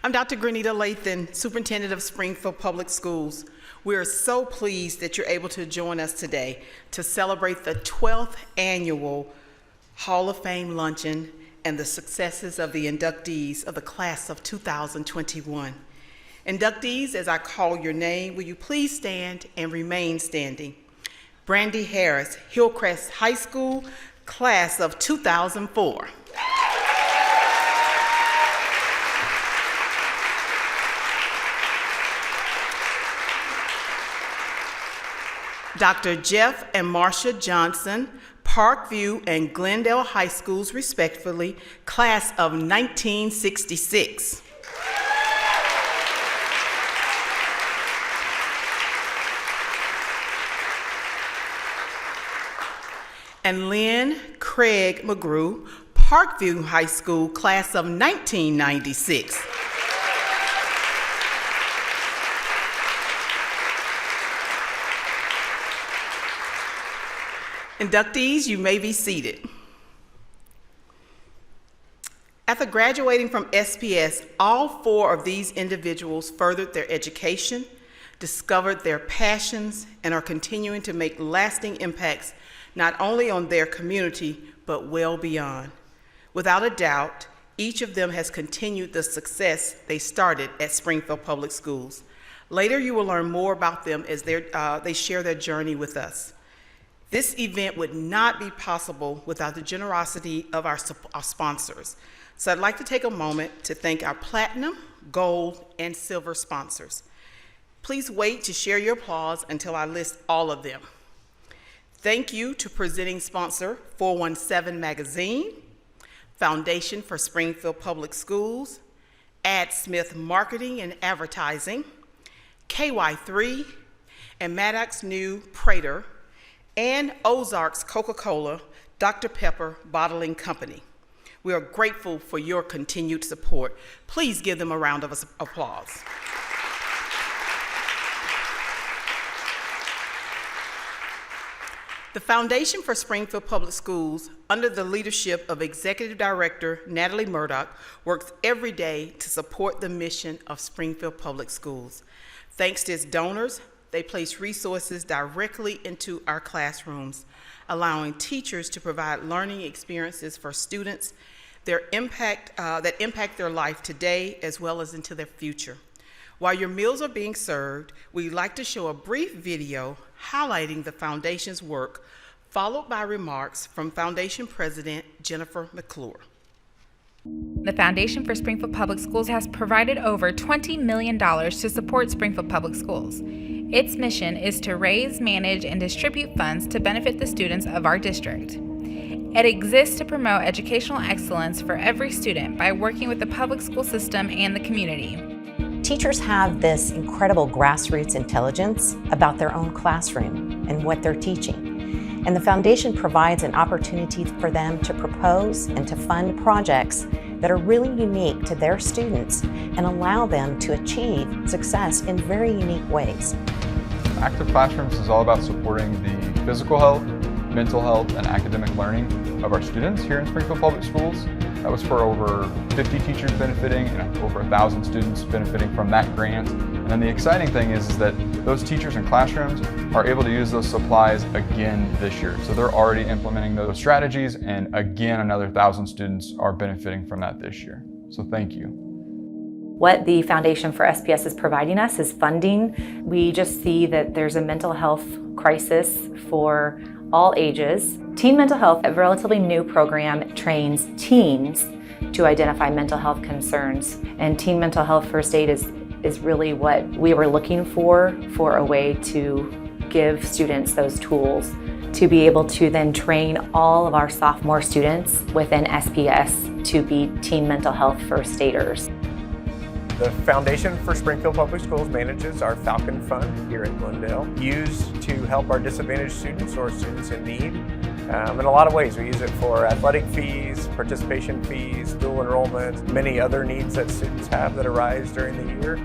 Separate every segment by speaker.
Speaker 1: I'm Dr. Grenita Lathan, Superintendent of Springfield Public Schools. We are so pleased that you're able to join us today to celebrate the 12th annual Hall of Fame Luncheon and the successes of the inductees of the class of 2021. Inductees, as I call your name, will you please stand and remain standing? Brandy Harris, Hillcrest High School, class of 2004. Dr. Jeff and Marsha Johnson, Parkview and Glendale High Schools, respectively, class of 1966. And Lynn Craig McGrew, Parkview High School, class of 1996. Inductees, you may be seated. After graduating from SPS, all four of these individuals furthered their education, discovered their passions, and are continuing to make lasting impacts not only on their community, but well beyond. Without a doubt, each of them has continued the success they started at Springfield Public Schools. Later, you will learn more about them as they share their journey with us. This event would not be possible without the generosity of our sponsors. So I'd like to take a moment to thank our platinum, gold, and silver sponsors. Please wait to share your applause until I list all of them. Thank you to presenting sponsor 417 Magazine, Foundation for Springfield Public Schools, Ad Smith Marketing and Advertising, KY3, and Maddox New Prater, and Ozarks Coca-Cola, Dr. Pepper Bottling Company. We are grateful for your continued support. Please give them a round of applause. The Foundation for Springfield Public Schools, under the leadership of Executive Director Natalie Murdoch, works every day to support the mission of Springfield Public Schools. Thanks to its donors, they place resources directly into our classrooms, allowing teachers to provide learning experiences for students that impact their life today as well as into their future. While your meals are being served, we'd like to show a brief video highlighting the Foundation's work, followed by remarks from Foundation President Jennifer McClure.
Speaker 2: The Foundation for Springfield Public Schools has provided over $20 million to support Springfield Public Schools. Its mission is to raise, manage, and distribute funds to benefit the students of our district. It exists to promote educational excellence for every student by working with the public school system and the community.
Speaker 3: Teachers have this incredible grassroots intelligence about their own classroom and what they're teaching. And the Foundation provides an opportunity for them to propose and to fund projects that are really unique to their students and allow them to achieve success in very unique ways.
Speaker 4: Active Classrooms is all about supporting the physical health, mental health, and academic learning of our students here in Springfield Public Schools. That was for over 50 teachers benefiting and over 1,000 students benefiting from that grant. And then the exciting thing is that those teachers and classrooms are able to use those supplies again this year. So they're already implementing those strategies, and again, another 1,000 students are benefiting from that this year. So thank you.
Speaker 5: What the Foundation for SPS is providing us is funding. We just see that there's a mental health crisis for all ages. Teen Mental Health, a relatively new program, trains teens to identify mental health concerns. And Teen Mental Health First Aid is really what we were looking for a way to give students those tools to be able to then train all of our sophomore students within SPS to be Teen Mental Health First Aiders.
Speaker 6: The Foundation for Springfield Public Schools manages our Falcon Fund here in Glendale, used to help our disadvantaged students or students in need. In a lot of ways, we use it for athletic fees, participation fees, dual enrollment, many other needs that students have that arise during the year.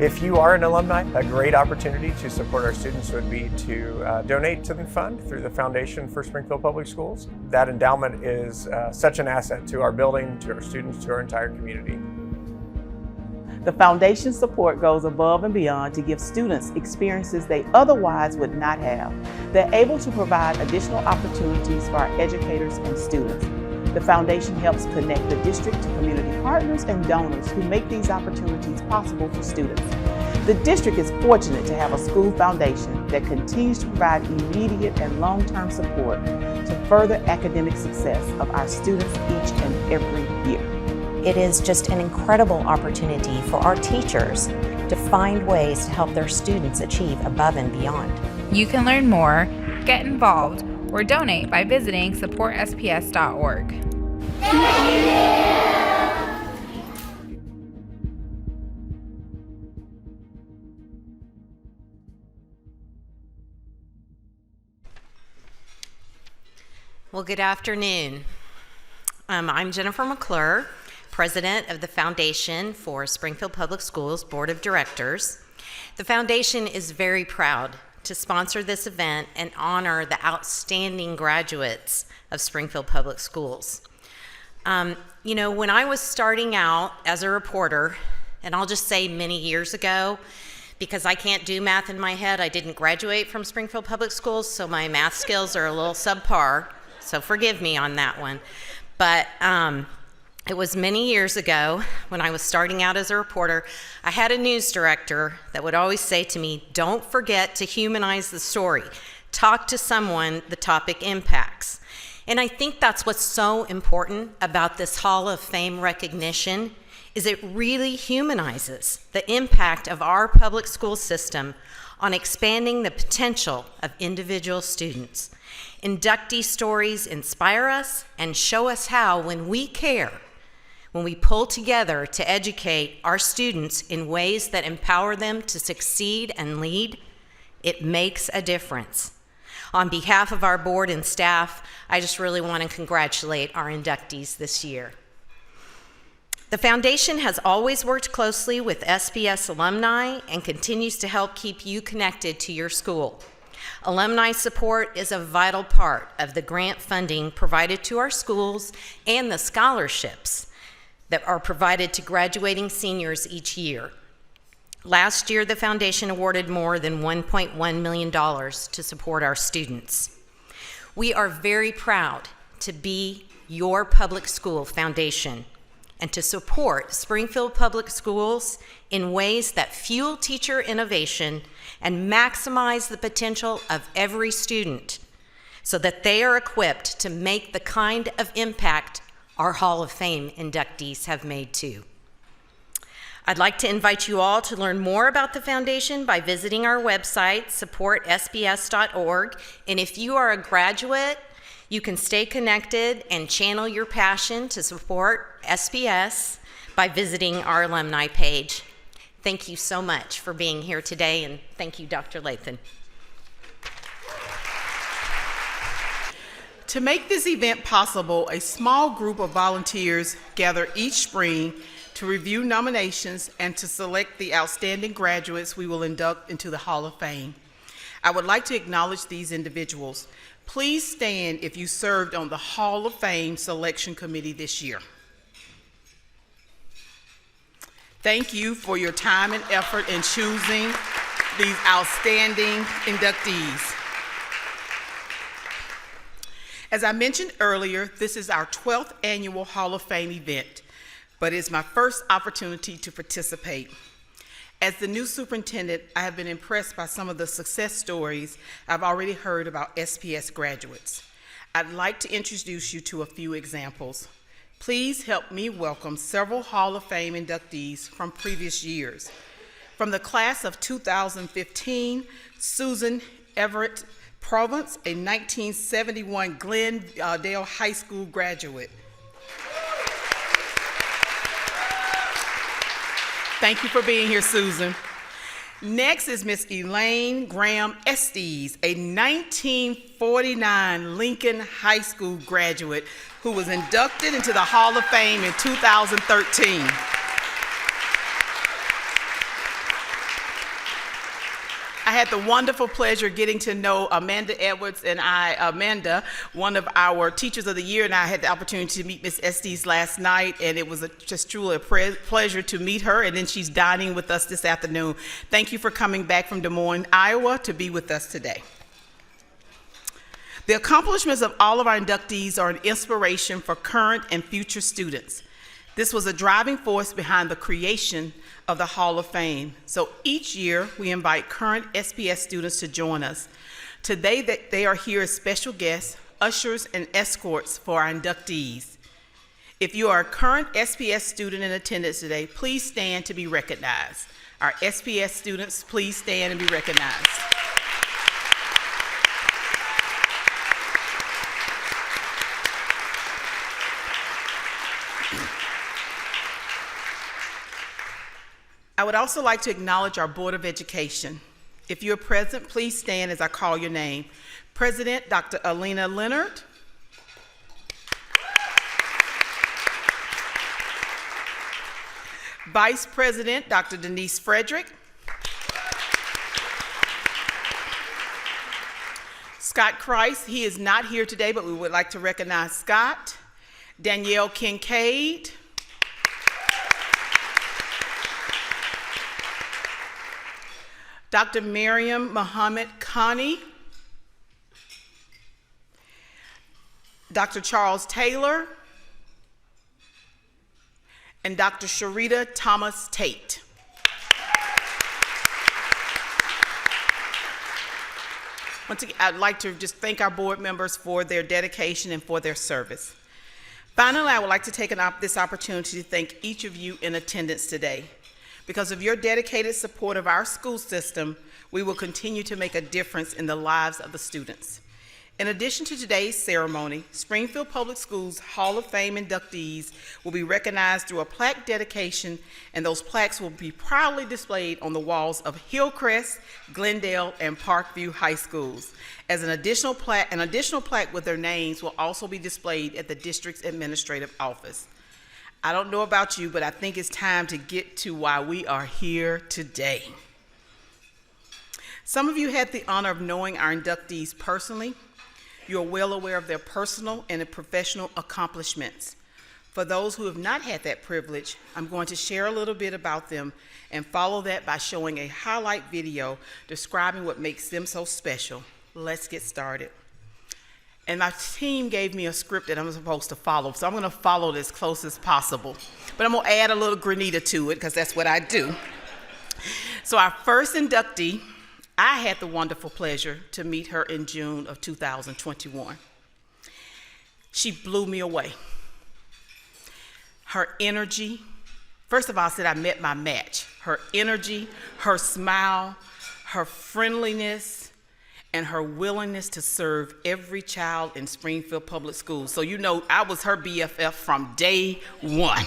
Speaker 6: If you are an alumni, a great opportunity to support our students would be to donate to the fund through the Foundation for Springfield Public Schools. That endowment is such an asset to our building, to our students, to our entire community.
Speaker 1: The foundation's support goes above and beyond to give students experiences they otherwise would not have. They're able to provide additional opportunities for our educators and students. The foundation helps connect the district to community partners and donors who make these opportunities possible for students. The district is fortunate to have a school foundation that continues to provide immediate and long-term support to further academic success of our students each and every year.
Speaker 3: It is just an incredible opportunity for our teachers to find ways to help their students achieve above and beyond.
Speaker 2: You can learn more, get involved, or donate by visiting supportsps.org.
Speaker 7: Well, good afternoon. I'm Jennifer McClure, President of the Foundation for Springfield Public Schools Board of Directors. The Foundation is very proud to sponsor this event and honor the outstanding graduates of Springfield Public Schools. When I was starting out as a reporter, and I'll just say many years ago, because I can't do math in my head, I didn't graduate from Springfield Public Schools, so my math skills are a little subpar, so forgive me on that one. But it was many years ago when I was starting out as a reporter. I had a news director that would always say to me, don't forget to humanize the story. Talk to someone the topic impacts. And I think that's what's so important about this Hall of Fame recognition, is it really humanizes the impact of our public school system on expanding the potential of individual students. Inductee stories inspire us and show us how, when we care, when we pull together to educate our students in ways that empower them to succeed and lead, it makes a difference. On behalf of our board and staff, I just really want to congratulate our inductees this year. The foundation has always worked closely with SPS alumni and continues to help keep you connected to your school. Alumni support is a vital part of the grant funding provided to our schools and the scholarships that are provided to graduating seniors each year. Last year, the foundation awarded more than $1.1 million to support our students. We are very proud to be your public school foundation and to support Springfield Public Schools in ways that fuel teacher innovation and maximize the potential of every student so that they are equipped to make the kind of impact our Hall of Fame inductees have made too. I'd like to invite you all to learn more about the foundation by visiting our website, supportsps.org. And if you are a graduate, you can stay connected and channel your passion to support SPS by visiting our alumni page. Thank you so much for being here today, and thank you, Dr. Lathan.
Speaker 1: To make this event possible, a small group of volunteers gather each spring to review nominations and to select the outstanding graduates we will induct into the Hall of Fame. I would like to acknowledge these individuals. Please stand if you served on the Hall of Fame Selection Committee this year. Thank you for your time and effort in choosing these outstanding inductees. As I mentioned earlier, this is our 12th annual Hall of Fame event, but it's my first opportunity to participate. As the new superintendent, I have been impressed by some of the success stories I've already heard about SPS graduates. I'd like to introduce you to a few examples. Please help me welcome several Hall of Fame inductees from previous years. From the class of 2015, Susan Everett Provence, a 1971 Glendale High School graduate. Thank you for being here, Susan. Next is Miss Elaine Graham Estes, a 1949 Lincoln High School graduate who was inducted into the Hall of Fame in 2013. I had the wonderful pleasure getting to know Amanda Edwards and Amanda, one of our Teachers of the Year, and I had the opportunity to meet Miss Estes last night, and it was just truly a pleasure to meet her, and then she's dining with us this afternoon. Thank you for coming back from Des Moines, Iowa to be with us today. The accomplishments of all of our inductees are an inspiration for current and future students. This was a driving force behind the creation of the Hall of Fame. So each year, we invite current SPS students to join us. Today, they are here as special guests, ushers, and escorts for our inductees. If you are a current SPS student in attendance today, please stand to be recognized. Our SPS students, please stand and be recognized. I would also like to acknowledge our Board of Education. If you're present, please stand as I call your name. President, Dr. Alina Leonard. Vice President, Dr. Denise Frederick. Scott Christ, he is not here today, but we would like to recognize Scott. Danielle Kincaid. Dr. Miriam Muhammad Khani, Dr. Charles Taylor, and Dr. Sharita Thomas Tate. Once again, I'd like to just thank our board members for their dedication and for their service. Finally, I would like to take this opportunity to thank each of you in attendance today. Because of your dedicated support of our school system, we will continue to make a difference in the lives of the students. In addition to today's ceremony, Springfield Public Schools Hall of Fame inductees will be recognized through a plaque dedication, and those plaques will be proudly displayed on the walls of Hillcrest, Glendale, and Parkview High Schools. As an additional plaque with their names will also be displayed at the district's administrative office. I don't know about you, but I think it's time to get to why we are here today. Some of you had the honor of knowing our inductees personally. You're well aware of their personal and professional accomplishments. For those who have not had that privilege, I'm going to share a little bit about them and follow that by showing a highlight video describing what makes them so special. Let's get started. And my team gave me a script that I'm supposed to follow, so I'm going to follow it as close as possible. But I'm going to add a little granita to it, because that's what I do. So our first inductee, I had the wonderful pleasure to meet her in June of 2021. She blew me away. Her energy, first of all, I said I met my match. Her energy, her smile, her friendliness, and her willingness to serve every child in Springfield Public Schools. So you know I was her BFF from day one.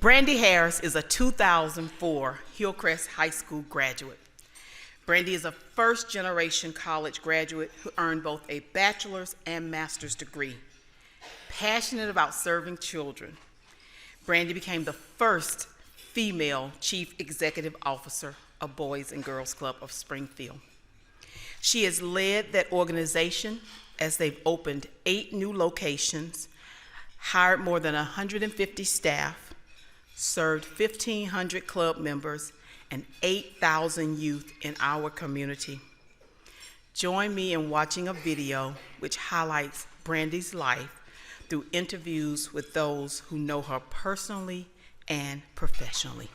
Speaker 1: Brandy Harris is a 2004 Hillcrest High School graduate. Brandy is a first-generation college graduate who earned both a bachelor's and master's degree. Passionate about serving children, Brandy became the first female chief executive officer of Boys and Girls Club of Springfield. She has led that organization as they've opened 8 new locations, hired more than 150 staff, served 1,500 club members, and 8,000 youth in our community. Join me in watching a video which highlights Brandy's life through interviews with those who know her personally and professionally.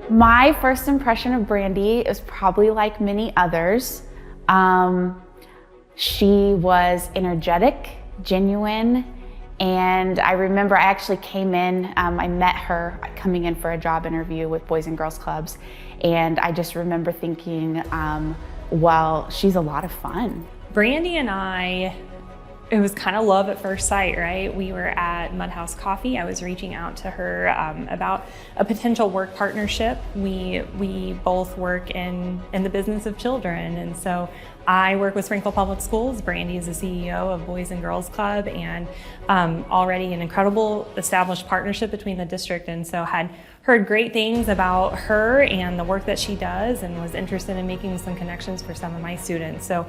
Speaker 8: My first impression of Brandy is probably like many others. She was energetic, genuine, and I remember I actually came in, I met her coming in for a job interview with Boys and Girls Clubs, and I just remember thinking, well, she's a lot of fun.
Speaker 9: Brandy and I it was kind of love at first sight, right? We were at Mudhouse Coffee. I was reaching out to her about a potential work partnership. We both work in the business of children, and so I work with Springfield Public Schools. Brandy is the CEO of Boys and Girls Club, and already an incredible established partnership between the district, and so had heard great things about her and the work that she does, and was interested in making some connections for some of my students. So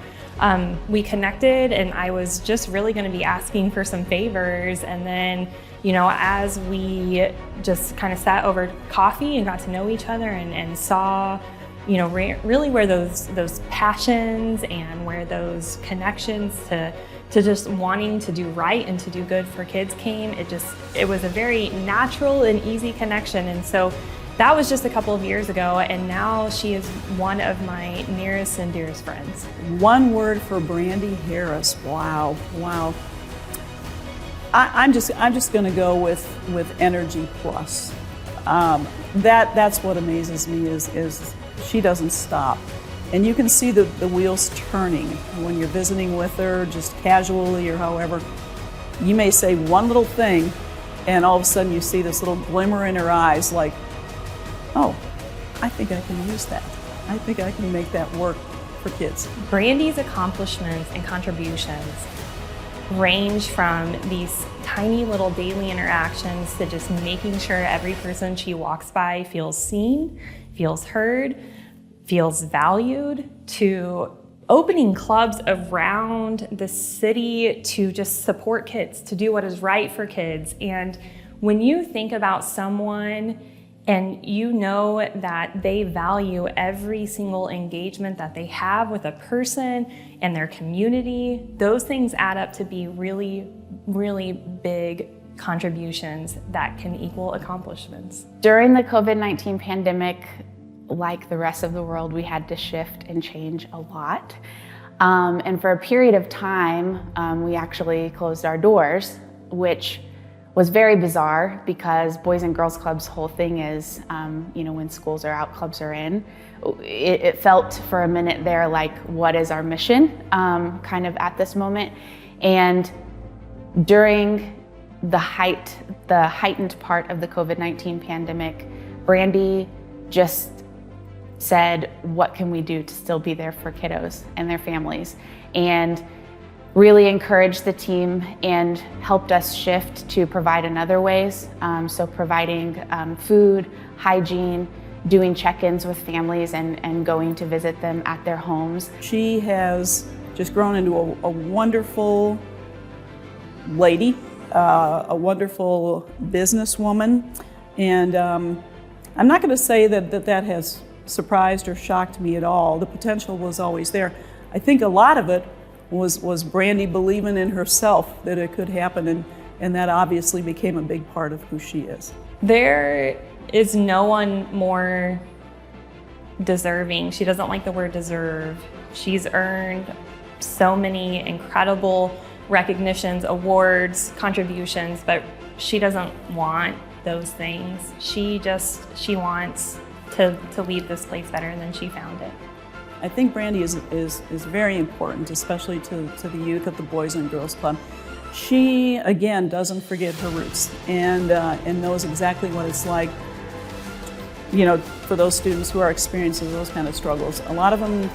Speaker 9: we connected, and I was just really going to be asking for some favors, and then as we just kind of sat over coffee and got to know each other and saw really where those passions and where those connections to just wanting to do right and to do good for kids came, it was a very natural and easy connection. And so that was just a couple of years ago, and now she is one of my nearest and dearest friends.
Speaker 10: One word for Brandy Harris. Wow. I'm just going to go with energy plus. That's what amazes me is she doesn't stop. And you can see the wheels turning when you're visiting with her, just casually or however. You may say one little thing, and all of a sudden you see this little glimmer in her eyes like, oh, I think I can use that. I think I can make that work for kids.
Speaker 9: Brandy's accomplishments and contributions range from these tiny little daily interactions to just making sure every person she walks by feels seen, feels heard, feels valued, to opening clubs around the city to just support kids, to do what is right for kids. And when you think about someone and you know that they value every single engagement that they have with a person and their community, those things add up to be really, really big contributions that can equal accomplishments.
Speaker 8: During the COVID-19 pandemic, like the rest of the world, we had to shift and change a lot. And for a period of time, we actually closed our doors, which was very bizarre because Boys and Girls Club's whole thing is, when schools are out, clubs are in. It felt for a minute there like, what is our mission, kind of at this moment. And during the heightened part of the COVID-19 pandemic, Brandy just said, what can we do to still be there for kiddos and their families? And really encouraged the team and helped us shift to provide in other ways. So providing food, hygiene, doing check-ins with families and going to visit them at their homes.
Speaker 10: She has just grown into a wonderful lady, a wonderful businesswoman. And I'm not going to say that has surprised or shocked me at all. The potential was always there. I think a lot of it was Brandy believing in herself that it could happen, and that obviously became a big part of who she is.
Speaker 9: There is no one more deserving. She doesn't like the word deserve. She's earned so many incredible recognitions, awards, contributions, but she doesn't want those things. She wants to leave this place better than she found it.
Speaker 10: I think Brandy is very important, especially to the youth at the Boys and Girls Club. She, again, doesn't forget her roots and knows exactly what it's like, for those students who are experiencing those kind of struggles. A lot of them,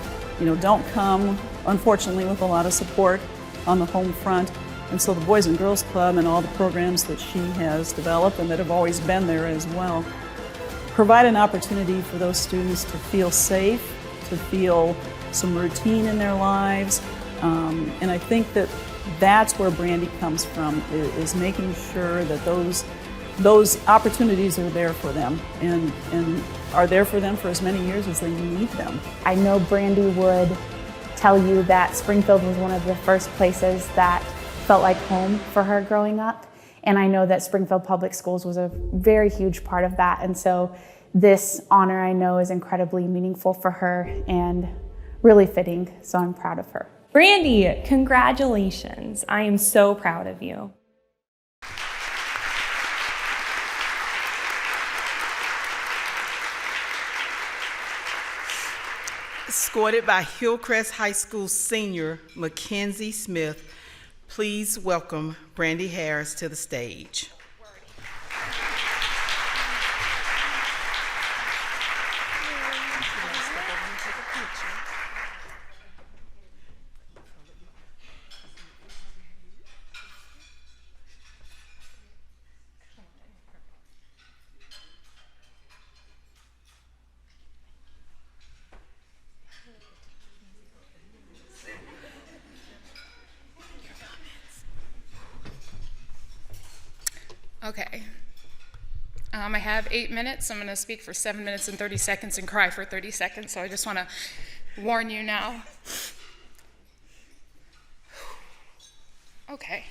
Speaker 10: don't come, unfortunately, with a lot of support on the home front. And so the Boys and Girls Club and all the programs that she has developed and that have always been there as well provide an opportunity for those students to feel safe, to feel some routine in their lives. And I think that's where Brandy comes from, is making sure that those opportunities are there for them and are there for them for as many years as they need them.
Speaker 8: I know Brandy would tell you that Springfield was one of the first places that felt like home for her growing up. And I know that Springfield Public Schools was a very huge part of that. And so this honor, I know, is incredibly meaningful for her and really fitting. So I'm proud of her.
Speaker 9: Brandy, congratulations. I am so proud of you.
Speaker 1: Escorted by Hillcrest High School senior Mackenzie Smith, Please welcome Brandy Harris to the stage.
Speaker 11: Okay. I have 8 minutes. I'm going to speak for 7 minutes and 30 seconds and cry for 30 seconds, so I just want to warn you now. Okay.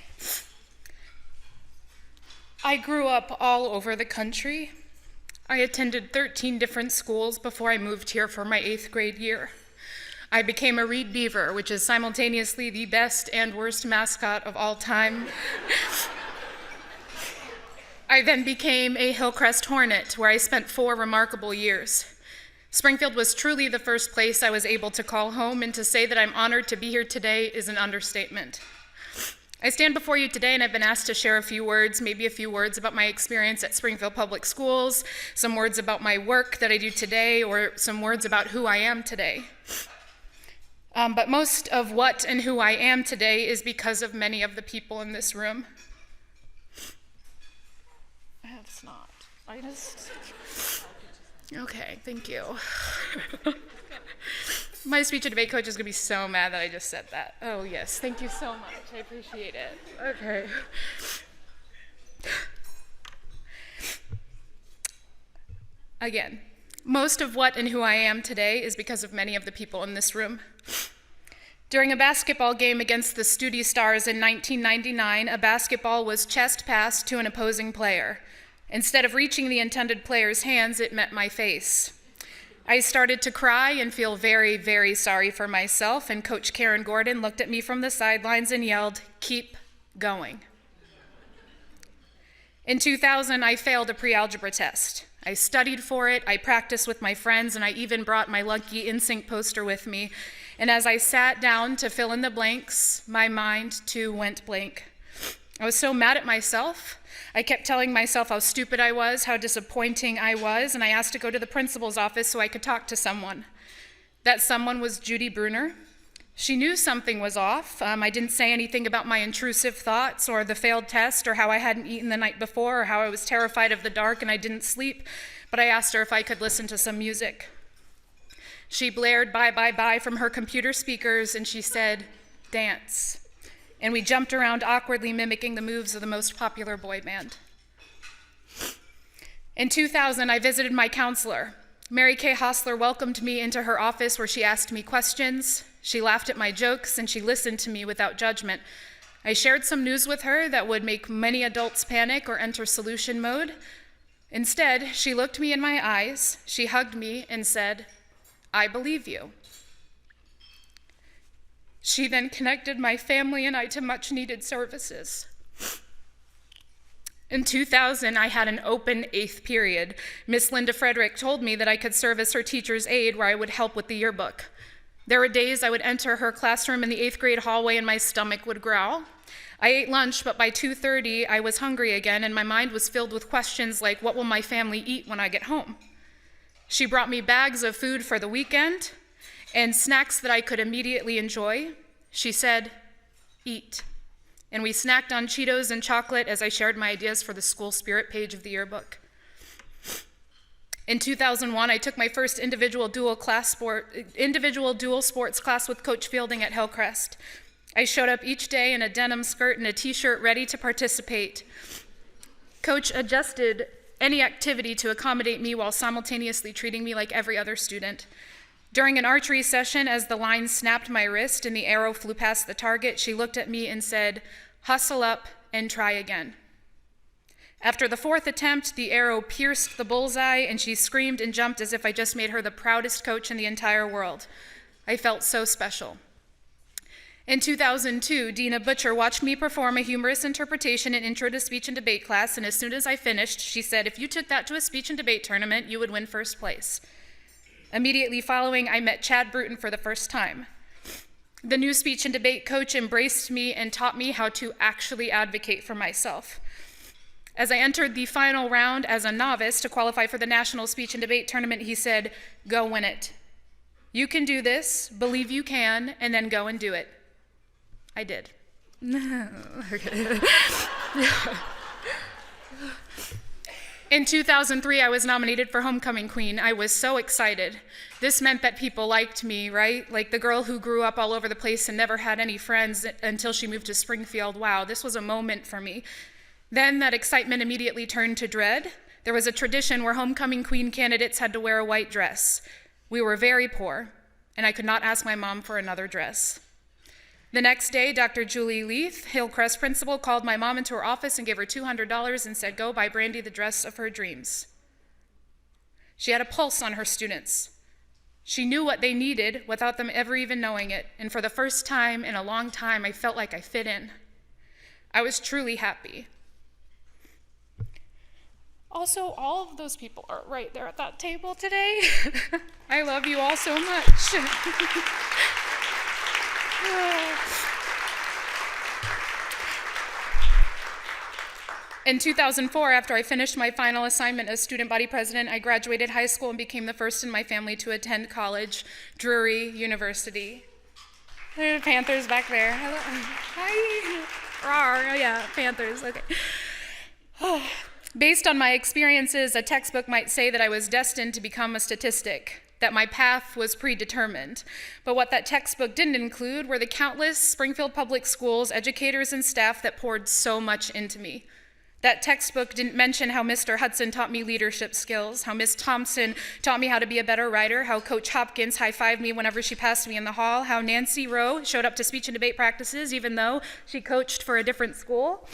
Speaker 11: I grew up all over the country. I attended 13 different schools before I moved here for my 8th grade year. I became a Reed Beaver, which is simultaneously the best and worst mascot of all time. I then became a Hillcrest Hornet, where I spent 4 remarkable years. Springfield was truly the first place I was able to call home, and to say that I'm honored to be here today is an understatement. I stand before you today and I've been asked to share a few words, maybe a few words about my experience at Springfield Public Schools, some words about my work that I do today, or some words about who I am today. But most of what and who I am today is because of many of the people in this room. I have snot. Okay, thank you. My speech and debate coach is going to be so mad that I just said that. Oh, yes, thank you so much. I appreciate it. Okay. Again, most of what and who I am today is because of many of the people in this room. During a basketball game against the Studi Stars in 1999, a basketball was chest passed to an opposing player. Instead of reaching the intended player's hands, it met my face. I started to cry and feel very, very sorry for myself, and Coach Karen Gordon looked at me from the sidelines and yelled, "Keep going." In 2000, I failed a pre-algebra test. I studied for it, I practiced with my friends, and I even brought my Lucky NSYNC poster with me. And as I sat down to fill in the blanks, my mind too went blank. I was so mad at myself. I kept telling myself how stupid I was, how disappointing I was, and I asked to go to the principal's office so I could talk to someone. That someone was Judy Bruner. She knew something was off. I didn't say anything about my intrusive thoughts or the failed test or how I hadn't eaten the night before or how I was terrified of the dark and I didn't sleep, but I asked her if I could listen to some music. She blared "Bye, bye, bye" from her computer speakers and she said, "Dance." And we jumped around awkwardly mimicking the moves of the most popular boy band. In 2000, I visited my counselor. Mary Kay Hostler welcomed me into her office where she asked me questions. She laughed at my jokes and she listened to me without judgment. I shared some news with her that would make many adults panic or enter solution mode. Instead, she looked me in my eyes, she hugged me and said, "I believe you." She then connected my family and I to much-needed services. In 2000, I had an open 8th period. Miss Linda Frederick told me that I could serve as her teacher's aide where I would help with the yearbook. There were days I would enter her classroom in the 8th grade hallway and my stomach would growl. I ate lunch, but by 2:30, I was hungry again and my mind was filled with questions like, what will my family eat when I get home? She brought me bags of food for the weekend and snacks that I could immediately enjoy. She said, "Eat." And we snacked on Cheetos and chocolate as I shared my ideas for the school spirit page of the yearbook. In 2001, I took my first individual dual sports class with Coach Fielding at Hillcrest. I showed up each day in a denim skirt and a t-shirt ready to participate. Coach adjusted any activity to accommodate me while simultaneously treating me like every other student. During an archery session, as the line snapped my wrist and the arrow flew past the target, she looked at me and said, "Hustle up and try again." After the 4th attempt, the arrow pierced the bullseye and she screamed and jumped as if I just made her the proudest coach in the entire world. I felt so special. In 2002, Dina Butcher watched me perform a humorous interpretation in Intro to Speech and Debate class, and as soon as I finished, she said, "If you took that to a speech and debate tournament, you would win first place." Immediately following, I met Chad Bruton for the first time. The new speech and debate coach embraced me and taught me how to actually advocate for myself. As I entered the final round as a novice to qualify for the National Speech and Debate Tournament, he said, "Go win it. You can do this, believe you can, and then go and do it." I did. In 2003, I was nominated for Homecoming Queen. I was so excited. This meant that people liked me, right? Like the girl who grew up all over the place and never had any friends until she moved to Springfield. Wow, this was a moment for me. Then that excitement immediately turned to dread. There was a tradition where Homecoming Queen candidates had to wear a white dress. We were very poor, and I could not ask my mom for another dress. The next day, Dr. Julie Leith, Hillcrest principal, called my mom into her office and gave her $200 and said, "Go buy Brandy the dress of her dreams." She had a pulse on her students. She knew what they needed without them ever even knowing it, and for the first time in a long time, I felt like I fit in. I was truly happy. Also, all of those people are right there at that table today. I love you all so much. In 2004, after I finished my final assignment as student body president, I graduated high school and became the first in my family to attend college, Drury University. There are Panthers back there. Hi. Rawr. Oh yeah, Panthers, okay. Based on my experiences, a textbook might say that I was destined to become a statistic, that my path was predetermined. But what that textbook didn't include were the countless Springfield Public Schools educators and staff that poured so much into me. That textbook didn't mention how Mr. Hudson taught me leadership skills, how Miss Thompson taught me how to be a better writer, how Coach Hopkins high-fived me whenever she passed me in the hall, how Nancy Rowe showed up to speech and debate practices even though she coached for a different school.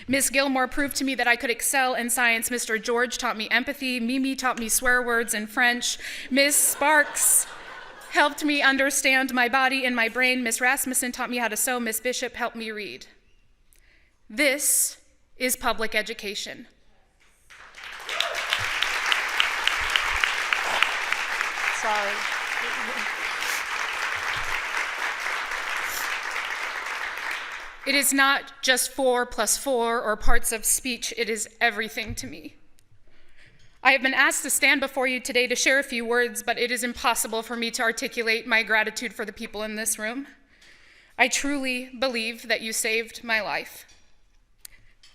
Speaker 11: Miss Gilmore proved to me that I could excel in science. Mr. George taught me empathy. Mimi taught me swear words in French. Miss Sparks helped me understand my body and my brain. Miss Rasmussen taught me how to sew. Miss Bishop helped me read. This is public education. Sorry. It is not just 4 + 4 or parts of speech, it is everything to me. I have been asked to stand before you today to share a few words, but it is impossible for me to articulate my gratitude for the people in this room. I truly believe that you saved my life.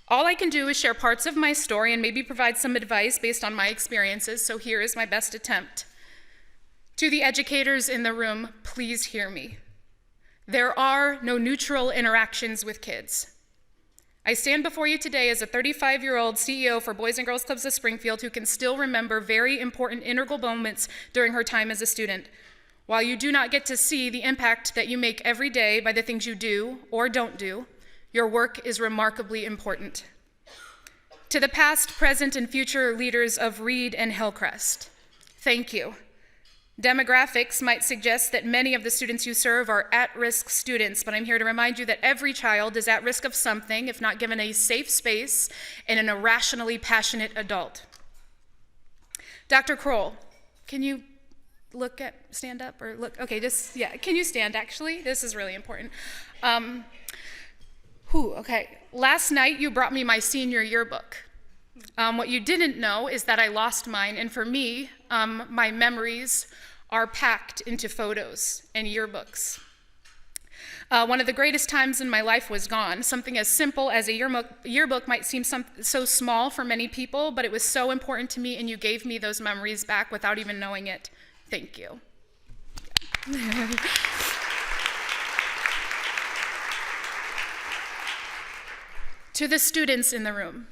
Speaker 11: All I can do is share parts of my story and maybe provide some advice based on my experiences, so here is my best attempt. To the educators in the room, please hear me. There are no neutral interactions with kids. I stand before you today as a 35-year-old CEO for Boys and Girls Clubs of Springfield who can still remember very important integral moments during her time as a student. While you do not get to see the impact that you make every day by the things you do or don't do, your work is remarkably important. To the past, present, and future leaders of Reed and Hillcrest, thank you. Demographics might suggest that many of the students you serve are at-risk students, but I'm here to remind you that every child is at risk of something if not given a safe space and an irrationally passionate adult. Dr. Kroll, can you stand up or look? Okay, can you stand actually? This is really important. Okay, last night you brought me my senior yearbook. What you didn't know is that I lost mine, and for me, my memories are packed into photos and yearbooks. One of the greatest times in my life was gone. Something as simple as a yearbook might seem so small for many people, but it was so important to me, and you gave me those memories back without even knowing it. Thank you. To the students in the room,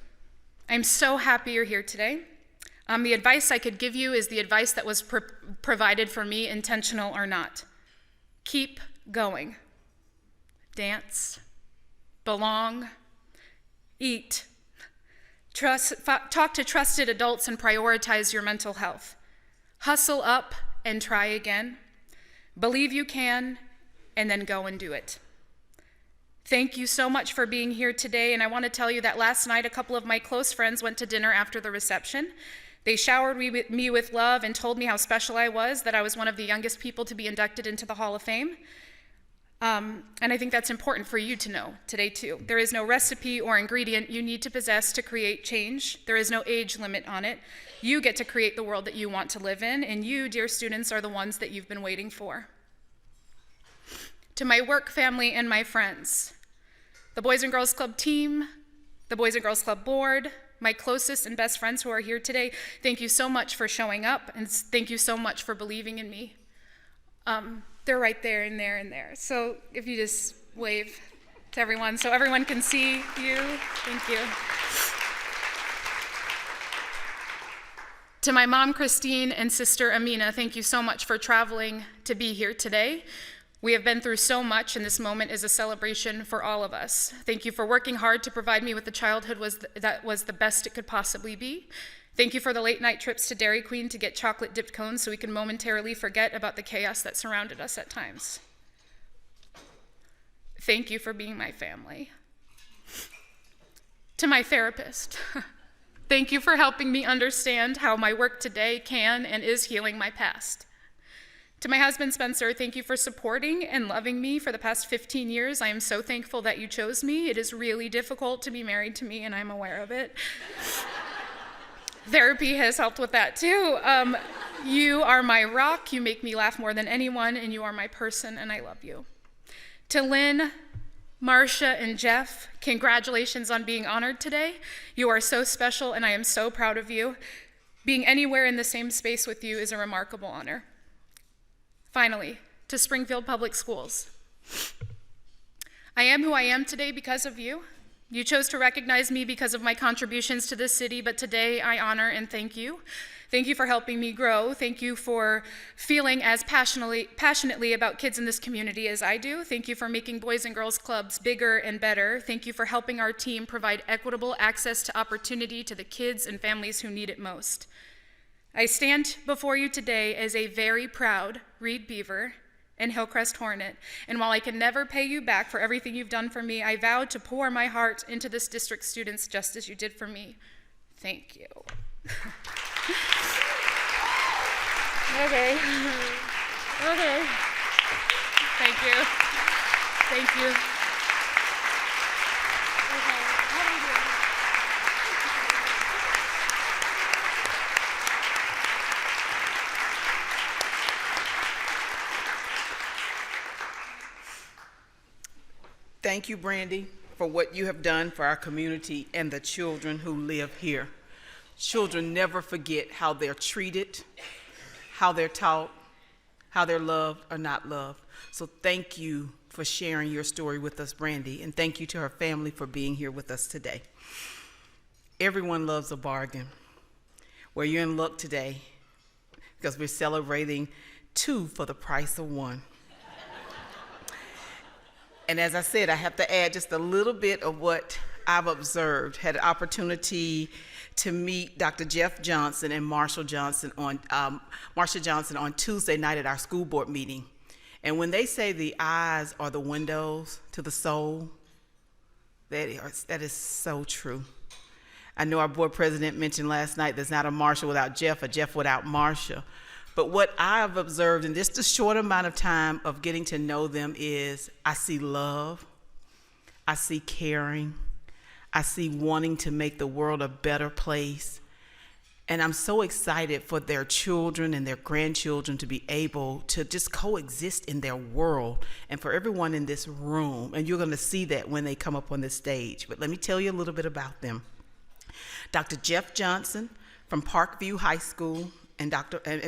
Speaker 11: I'm so happy you're here today. The advice I could give you is the advice that was provided for me, intentional or not. Keep going. Dance, belong, eat, talk to trusted adults and prioritize your mental health. Hustle up and try again. Believe you can, and then go and do it. Thank you so much for being here today, and I want to tell you that last night a couple of my close friends went to dinner after the reception. They showered me with love and told me how special I was, that I was one of the youngest people to be inducted into the Hall of Fame. And I think that's important for you to know today too. There is no recipe or ingredient you need to possess to create change. There is no age limit on it. You get to create the world that you want to live in, and you, dear students, are the ones that you've been waiting for. To my work family and my friends, the Boys and Girls Club team, the Boys and Girls Club board, my closest and best friends who are here today, thank you so much for showing up, and thank you so much for believing in me. They're right there and there and there. So if you just wave to everyone so everyone can see you, thank you. To my mom, Christine, and sister, Amina, thank you so much for traveling to be here today. We have been through so much, and this moment is a celebration for all of us. Thank you for working hard to provide me with the childhood that was the best it could possibly be. Thank you for the late night trips to Dairy Queen to get chocolate dipped cones so we can momentarily forget about the chaos that surrounded us at times. Thank you for being my family. To my therapist, thank you for helping me understand how my work today can and is healing my past. To my husband, Spencer, thank you for supporting and loving me for the past 15 years. I am so thankful that you chose me. It is really difficult to be married to me, and I'm aware of it. Therapy has helped with that too. You are my rock, you make me laugh more than anyone, and you are my person, and I love you. To Lynn, Marcia, and Jeff, congratulations on being honored today. You are so special, and I am so proud of you. Being anywhere in the same space with you is a remarkable honor. Finally, to Springfield Public Schools. I am who I am today because of you. You chose to recognize me because of my contributions to this city, but today I honor and thank you. Thank you for helping me grow. Thank you for feeling as passionately about kids in this community as I do. Thank you for making Boys and Girls Clubs bigger and better. Thank you for helping our team provide equitable access to opportunity to the kids and families who need it most. I stand before you today as a very proud Reed Beaver and Hillcrest Hornet, and while I can never pay you back for everything you've done for me, I vow to pour my heart into this district's students just as you did for me. Thank you. Okay. Thank you. Thank you.
Speaker 1: Thank you, Brandy, for what you have done for our community and the children who live here. Children never forget how they're treated, how they're taught, how they're loved or not loved. So thank you for sharing your story with us, Brandy, and thank you to her family for being here with us today. Everyone loves a bargain. Well, you're in luck today because we're celebrating 2 for the price of 1. And as I said, I have to add just a little bit of what I've observed. Had an opportunity to meet Dr. Jeff Johnson and Marsha Johnson on Tuesday night at our school board meeting. And when they say the eyes are the windows to the soul, that is so true. I know our board president mentioned last night there's not a Marsha without Jeff, a Jeff without Marsha. But what I've observed in just a short amount of time of getting to know them is I see love, I see caring, I see wanting to make the world a better place. And I'm so excited for their children and their grandchildren to be able to just coexist in their world, and for everyone in this room. And you're going to see that when they come up on this stage. But let me tell you a little bit about them. Dr. Jeff Johnson from Parkview High School and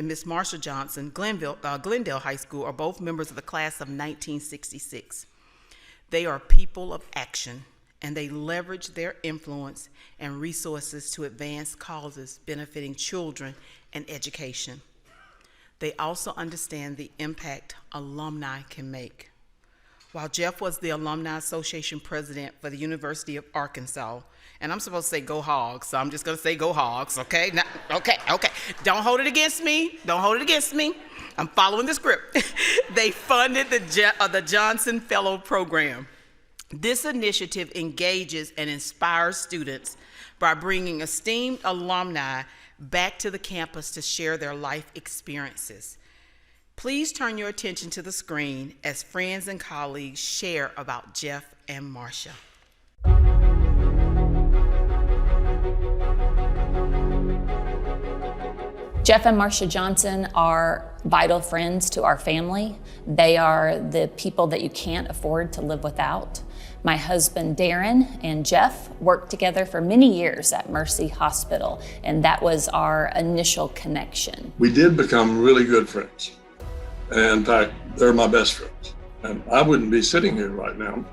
Speaker 1: Miss Marsha Johnson, Glendale High School, are both members of the class of 1966. They are people of action, and they leverage their influence and resources to advance causes benefiting children and education. They also understand the impact alumni can make. While Jeff was the Alumni Association president for the University of Arkansas, and I'm supposed to say go Hogs, so I'm just going to say go Hogs, okay? Now, okay. Don't hold it against me. I'm following the script. They funded the Johnson Fellow Program. This initiative engages and inspires students by bringing esteemed alumni back to the campus to share their life experiences. Please turn your attention to the screen as friends and colleagues share about Jeff and Marcia.
Speaker 12: Jeff and Marcia Johnson are vital friends to our family. They are the people that you can't afford to live without. My husband Darren and Jeff worked together for many years at Mercy Hospital, and that was our initial connection.
Speaker 13: We did become really good friends. And in fact, they're my best friends. And I wouldn't be sitting here right now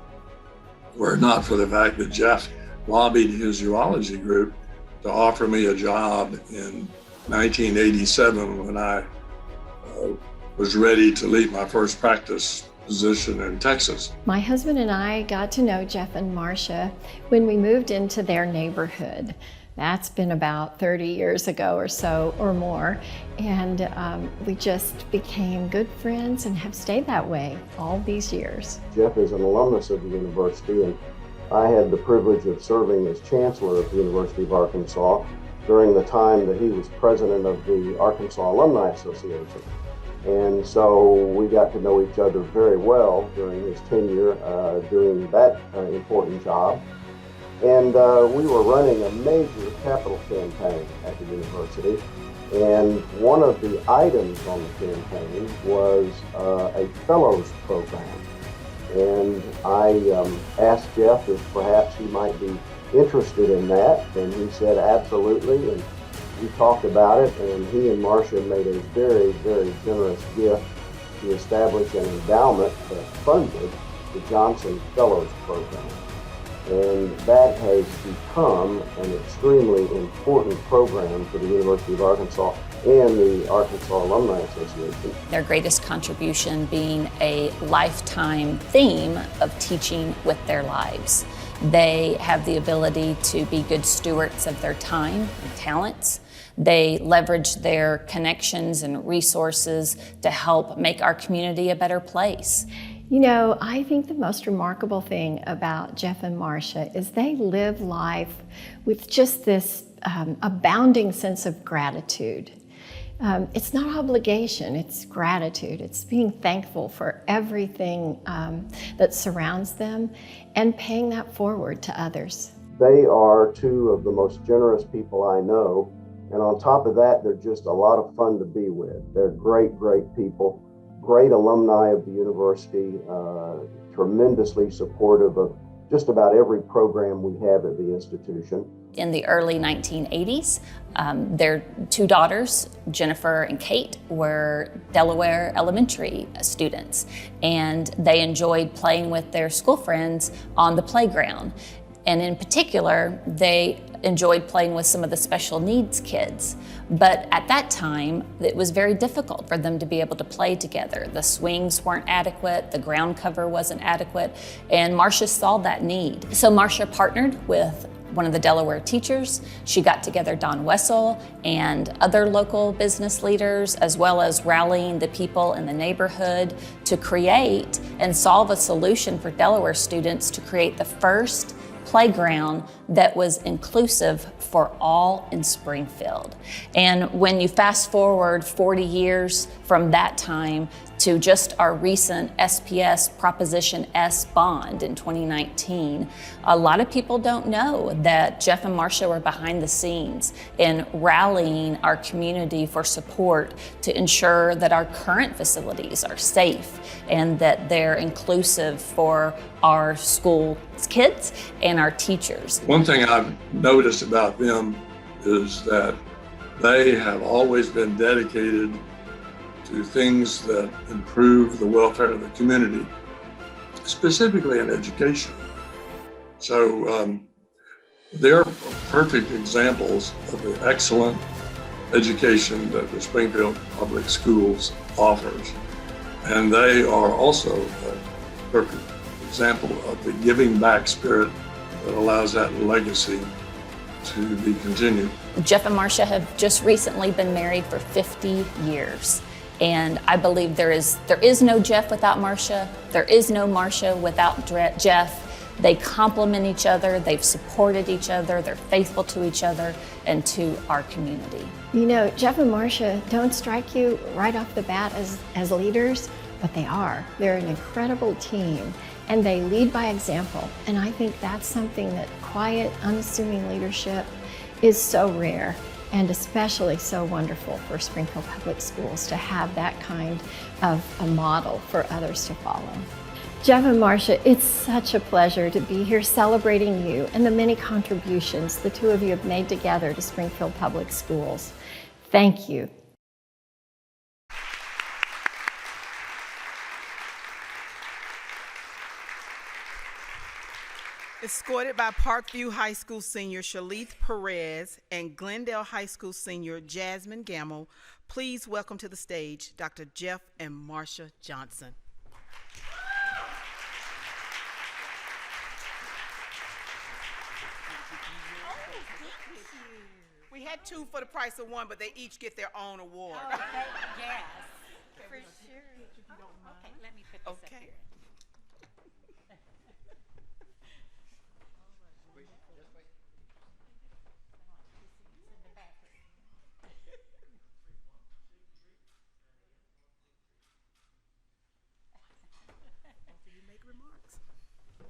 Speaker 13: were it not for the fact that Jeff lobbied his urology group to offer me a job in 1987 when I was ready to leave my first practice position in Texas.
Speaker 14: My husband and I got to know Jeff and Marcia when we moved into their neighborhood. That's been about 30 years ago or so or more. And we just became good friends and have stayed that way all these years.
Speaker 15: Jeff is an alumnus of the university, and I had the privilege of serving as chancellor of the University of Arkansas during the time that he was president of the Arkansas Alumni Association. And so we got to know each other very well during his tenure doing that important job. And we were running a major capital campaign at the university. And one of the items on the campaign was a fellows program. And I asked Jeff if perhaps he might be interested in that, and he said absolutely, and we talked about it, and he and Marcia made a very, very generous gift to establish an endowment that funded the Johnson Fellows Program. And that has become an extremely important program for the University of Arkansas and the Arkansas Alumni Association.
Speaker 12: Their greatest contribution being a lifetime theme of teaching with their lives. They have the ability to be good stewards of their time and talents. They leverage their connections and resources to help make our community a better place.
Speaker 14: You know, I think the most remarkable thing about Jeff and Marcia is they live life with just this abounding sense of gratitude. It's not obligation, it's gratitude. It's being thankful for everything that surrounds them and paying that forward to others.
Speaker 15: They are two of the most generous people I know. And on top of that, they're just a lot of fun to be with. They're great, great people, great alumni of the university, tremendously supportive of just about every program we have at the institution.
Speaker 12: In the early 1980s, their two daughters, Jennifer and Kate, were Delaware Elementary students, and they enjoyed playing with their school friends on the playground. And in particular, they enjoyed playing with some of the special needs kids. But at that time, it was very difficult for them to be able to play together. The swings weren't adequate, the ground cover wasn't adequate, and Marcia saw that need. So Marcia partnered with one of the Delaware teachers. She got together Don Wessel and other local business leaders, as well as rallying the people in the neighborhood to create and solve a solution for Delaware students to create the first playground that was inclusive for all in Springfield. And when you fast forward 40 years from that time to just our recent SPS Proposition S bond in 2019, a lot of people don't know that Jeff and Marcia were behind the scenes in rallying our community for support to ensure that our current facilities are safe and that they're inclusive for our school kids and our teachers.
Speaker 13: One thing I've noticed about them is that they have always been dedicated to things that improve the welfare of the community, specifically in education. So they're perfect examples of the excellent education that the Springfield Public Schools offers. And they are also a perfect example of the giving back spirit that allows that legacy to be continued.
Speaker 12: Jeff and Marcia have just recently been married for 50 years. And I believe there is no Jeff without Marcia. There is no Marcia without Jeff. They complement each other, they've supported each other, they're faithful to each other and to our community.
Speaker 14: You know, Jeff and Marcia don't strike you right off the bat as leaders, but they are. They're an incredible team, and they lead by example. And I think that's something that quiet, unassuming leadership is so rare, and especially so wonderful for Springfield Public Schools to have that kind of a model for others to follow. Jeff and Marcia, it's such a pleasure to be here celebrating you and the many contributions the two of you have made together to Springfield Public Schools. Thank you.
Speaker 1: Escorted by Parkview High School senior Shalith Perez and Glendale High School senior Jasmine Gamble, please welcome to the stage Dr. Jeff and Marcia Johnson. We had two for the price of one, but they each get their own award.
Speaker 16: Oh, yes, for sure. Okay, let me put this up here.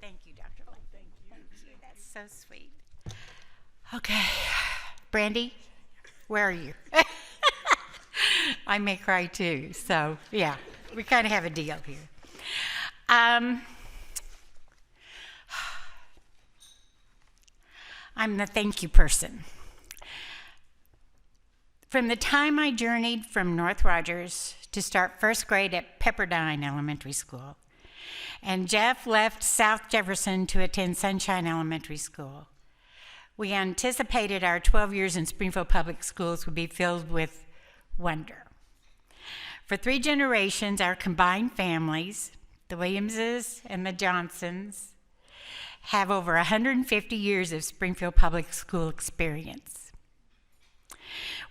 Speaker 16: Thank you, Dr. Lake. Thank you. That's so sweet. Okay. Brandy, where are you? I may cry too, so yeah, we kind of have a deal here. I'm the thank you person. From the time I journeyed from North Rogers to start first grade at Pepperdine Elementary School, and Jeff left South Jefferson to attend Sunshine Elementary School, we anticipated our 12 years in Springfield Public Schools would be filled with wonder. For 3 generations, our combined families, the Williamses and the Johnsons, have over 150 years of Springfield Public School experience.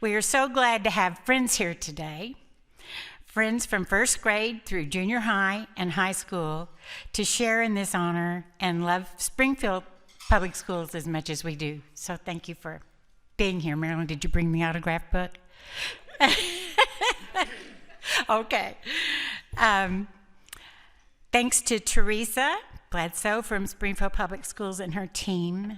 Speaker 16: We are so glad to have friends here today, friends from first grade through junior high and high school, to share in this honor and love Springfield Public Schools as much as we do. So thank you for being here. Marilyn, did you bring the autograph book? Okay. Thanks to Teresa Bledsoe from Springfield Public Schools and her team.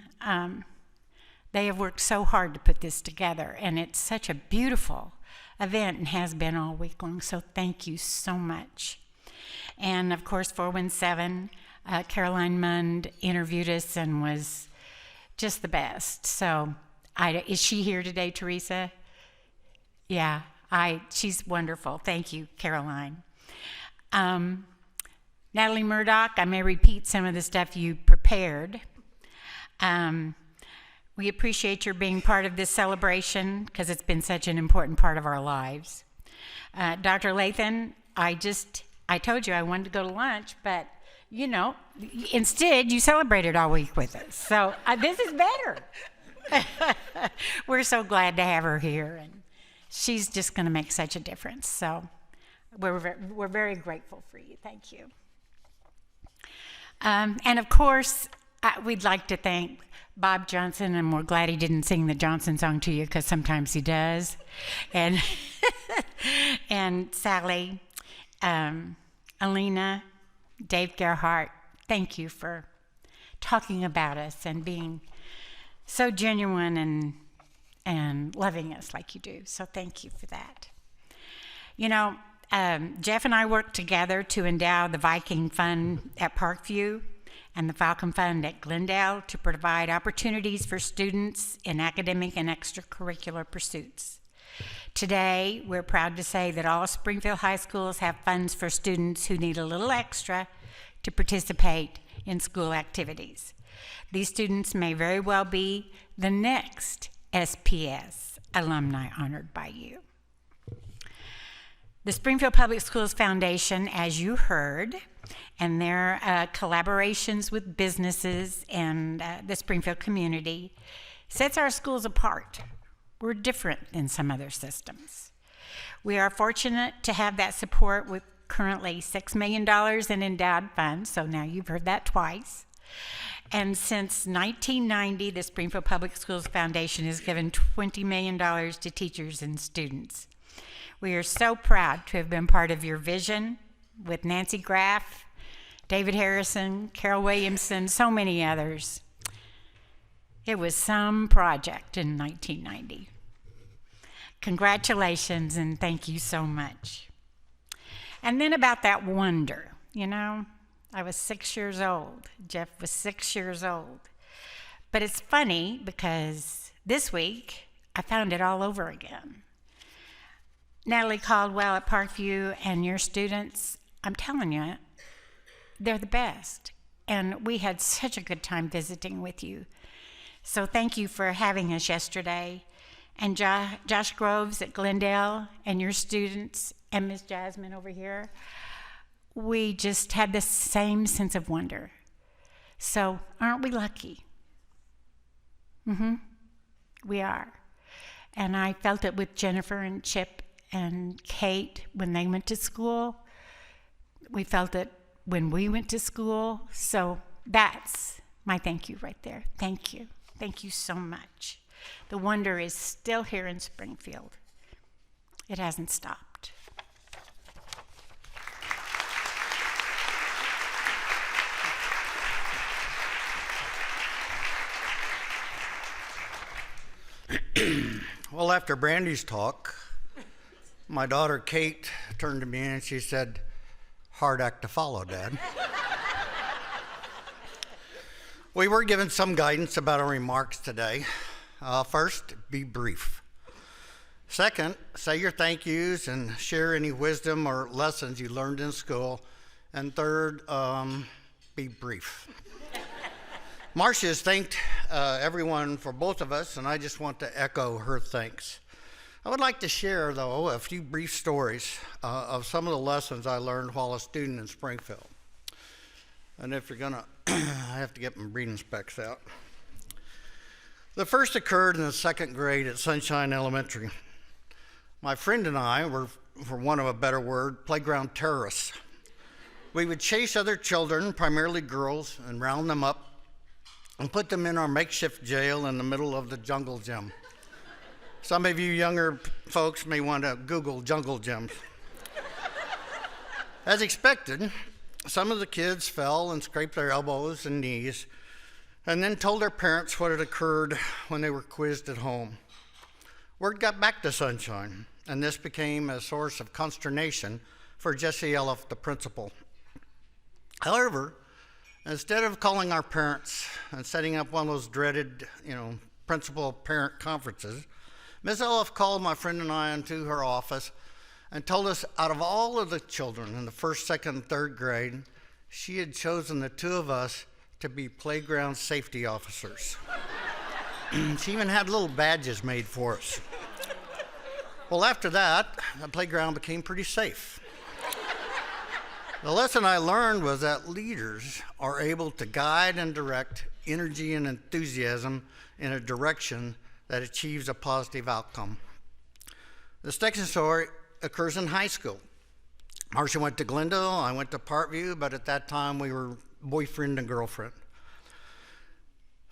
Speaker 16: They have worked so hard to put this together, and it's such a beautiful event and has been all week long, so thank you so much. And of course, 417, Caroline Mund interviewed us and was just the best. So, is she here today, Teresa? Yeah, she's wonderful. Thank you, Caroline. Natalie Murdoch, I may repeat some of the stuff you prepared. We appreciate your being part of this celebration because it's been such an important part of our lives. Dr. Lathan, I told you I wanted to go to lunch, but you know, instead you celebrated all week with us. So this is better. We're so glad to have her here, and she's just going to make such a difference. So we're very grateful for you. Thank you. And of course, we'd like to thank Bob Johnson, and we're glad he didn't sing the Johnson song to you because sometimes he does. And and Sally, Alina, Dave Gerhardt, thank you for talking about us and being so genuine and loving us like you do. So thank you for that. You know, Jeff and I worked together to endow the Viking Fund at Parkview and the Falcon Fund at Glendale to provide opportunities for students in academic and extracurricular pursuits. Today, we're proud to say that all Springfield high schools have funds for students who need a little extra to participate in school activities. These students may very well be the next SPS alumni honored by you. The Springfield Public Schools Foundation, as you heard, and their collaborations with businesses and the Springfield community sets our schools apart. We're different than some other systems. We are fortunate to have that support with currently $6 million in endowed funds, so now you've heard that twice, And since 1990, the Springfield Public Schools Foundation has given $20 million to teachers and students. We are so proud to have been part of your vision with Nancy Graff, David Harrison, Carol Williamson, so many others. It was some project in 1990. Congratulations and thank you so much. And then about that wonder, I was 6 years old. Jeff was 6 years old. But it's funny because this week I found it all over again. Natalie Caldwell at Parkview and your students, I'm telling you, they're the best. And we had such a good time visiting with you. So thank you for having us yesterday. And Josh Groves at Glendale and your students and Miss Jasmine over here, we just had the same sense of wonder. So aren't we lucky? We are. And I felt it with Jennifer and Chip and Kate when they went to school. We felt it when we went to school. So that's my thank you right there. Thank you. Thank you so much. The wonder is still here in Springfield. It hasn't stopped.
Speaker 17: Well, after Brandy's talk, my daughter Kate turned to me and she said, "Hard act to follow, Dad." We were given some guidance about our remarks today. First, be brief. Second, say your thank yous and share any wisdom or lessons you learned in school. And third, be brief. Marcia has thanked everyone for both of us, and I just want to echo her thanks. I would like to share, though, a few brief stories of some of the lessons I learned while a student in Springfield. And if you're gonna, I have to get my reading specs out. The first occurred in the second grade at Sunshine Elementary. My friend and I were, for want of a better word, playground terrorists. We would chase other children, primarily girls, and round them up and put them in our makeshift jail in the middle of the jungle gym. Some of you younger folks may want to Google jungle gyms. As expected, some of the kids fell and scraped their elbows and knees and then told their parents what had occurred when they were quizzed at home. Word got back to Sunshine, and this became a source of consternation for Jesse Elliff, the principal. However, instead of calling our parents and setting up one of those dreaded, principal-parent conferences, Ms. Elliff called my friend and I into her office and told us out of all of the children in the first, second, and third grade, she had chosen the two of us to be playground safety officers. She even had little badges made for us. Well, after that, the playground became pretty safe. The lesson I learned was that leaders are able to guide and direct energy and enthusiasm in a direction that achieves a positive outcome. The second story occurs in high school. Marcia went to Glendale, I went to Parkview, but at that time we were boyfriend and girlfriend.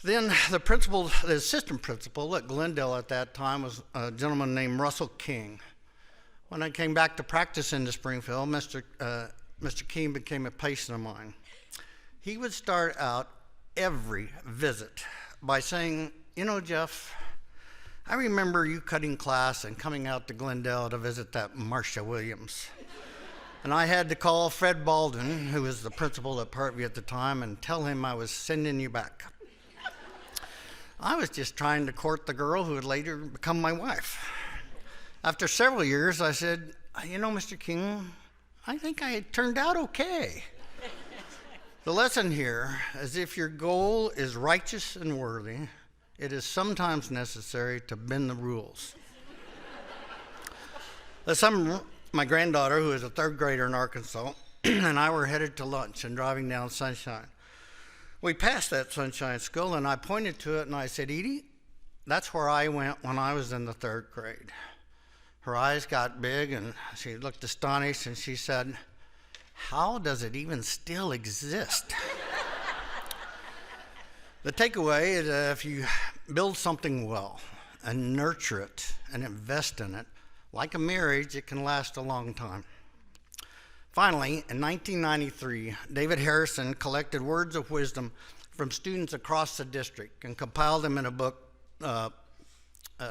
Speaker 17: Then the assistant principal at Glendale at that time was a gentleman named Russell King. When I came back to practice into Springfield, Mr. King became a patient of mine. He would start out every visit by saying, Jeff, I remember you cutting class and coming out to Glendale to visit that Marcia Williams. And I had to call Fred Baldwin, who was the principal at Parkview at the time, and tell him I was sending you back. I was just trying to court the girl who would later become my wife. After several years, I said, Mr. King, I think I turned out okay. The lesson here is if your goal is righteous and worthy, it is sometimes necessary to bend the rules. This summer, my granddaughter, who is a third grader in Arkansas, and I were headed to lunch and driving down Sunshine. We passed that Sunshine School, and I pointed to it, and I said, Edie, that's where I went when I was in the third grade. Her eyes got big, and she looked astonished, and she said, how does it even still exist? The takeaway is if you build something well and nurture it and invest in it, like a marriage, it can last a long time. Finally, in 1993, David Harrison collected words of wisdom from students across the district and compiled them in a book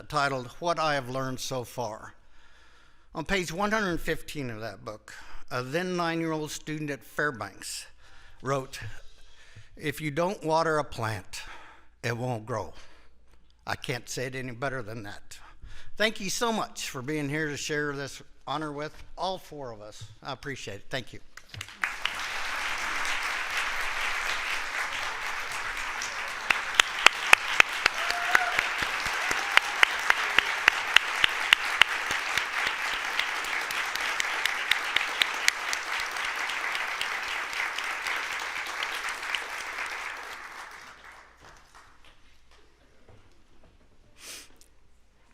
Speaker 17: titled What I Have Learned So Far. On page 115 of that book, a then 9-year-old student at Fairbanks wrote, "If you don't water a plant, it won't grow." I can't say it any better than that. Thank you so much for being here to share this honor with all 4 of us. I appreciate it. Thank you.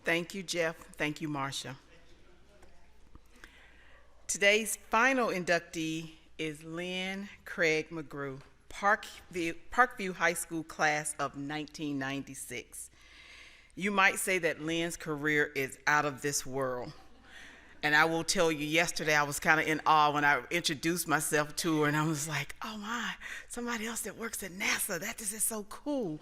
Speaker 1: Thank you, Jeff. Thank you, Marcia. Today's final inductee is Lynn Craig McGrew, Parkview High School class of 1996. You might say that Lynn's career is out of this world. And I will tell you, yesterday I was kind of in awe when I introduced myself to her, and I was like, oh my, somebody else that works at NASA, that is so cool.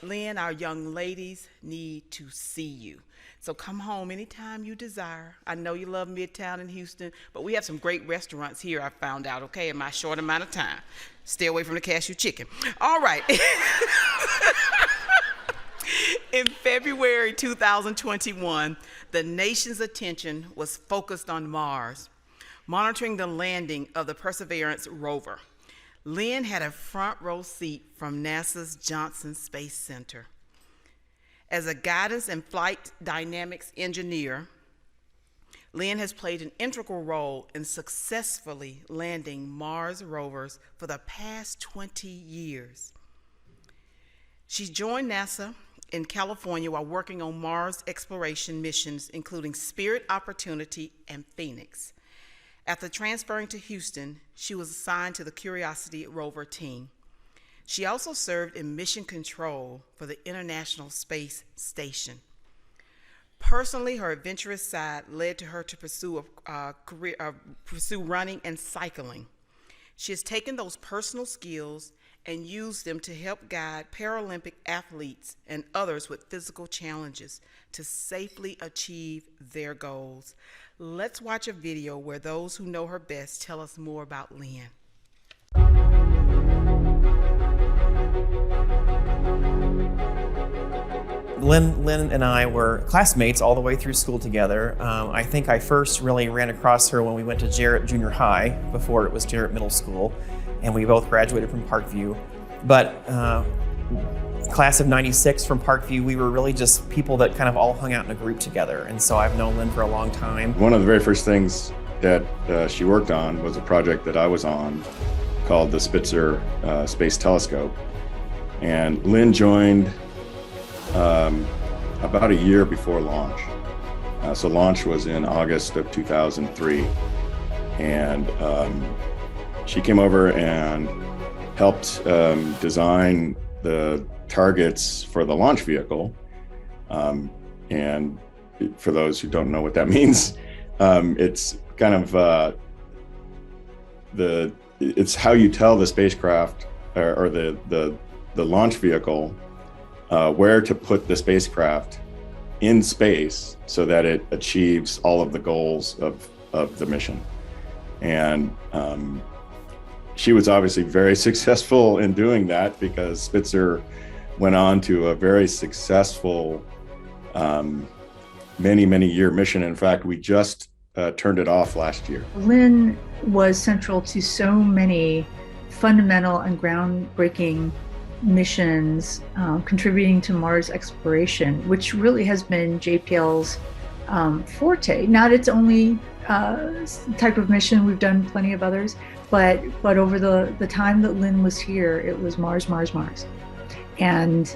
Speaker 1: Lynn, our young ladies need to see you. So come home anytime you desire. I know you love Midtown in Houston, but we have some great restaurants here, I found out, okay, in my short amount of time. Stay away from the cashew chicken. All right. In February 2021, the nation's attention was focused on Mars, monitoring the landing of the Perseverance rover. Lynn had a front row seat from NASA's Johnson Space Center. As a guidance and flight dynamics engineer, Lynn has played an integral role in successfully landing Mars rovers for the past 20 years. She joined NASA in California while working on Mars exploration missions, including Spirit, Opportunity, and Phoenix. After transferring to Houston, she was assigned to the Curiosity rover team. She also served in mission control for the International Space Station. Personally, her adventurous side led to her to pursue running and cycling. She has taken those personal skills and used them to help guide Paralympic athletes and others with physical challenges to safely achieve their goals. Let's watch a video where those who know her best tell us more about Lynn.
Speaker 18: Lynn and I were classmates all the way through school together. I think I first really ran across her when we went to Jarrett Junior High, before it was Jarrett Middle School, and we both graduated from Parkview. But class of 96 from Parkview, we were really just people that kind of all hung out in a group together, and so I've known Lynn for a long time.
Speaker 19: One of the very first things that she worked on was a project that I was on called the Spitzer Space Telescope. And Lynn joined about a year before launch. So launch was in August of 2003. And she came over and helped design the targets for the launch vehicle. And for those who don't know what that means, it's kind of it's how you tell the spacecraft or the launch vehicle where to put the spacecraft in space so that it achieves all of the goals of the mission. And she was obviously very successful in doing that, because Spitzer went on to a very successful many year mission. In fact, we just turned it off last year.
Speaker 20: Lynn was central to so many fundamental and groundbreaking missions contributing to Mars exploration, which really has been JPL's forte. Not its only type of mission, we've done plenty of others, but over the time that Lynn was here, it was Mars. And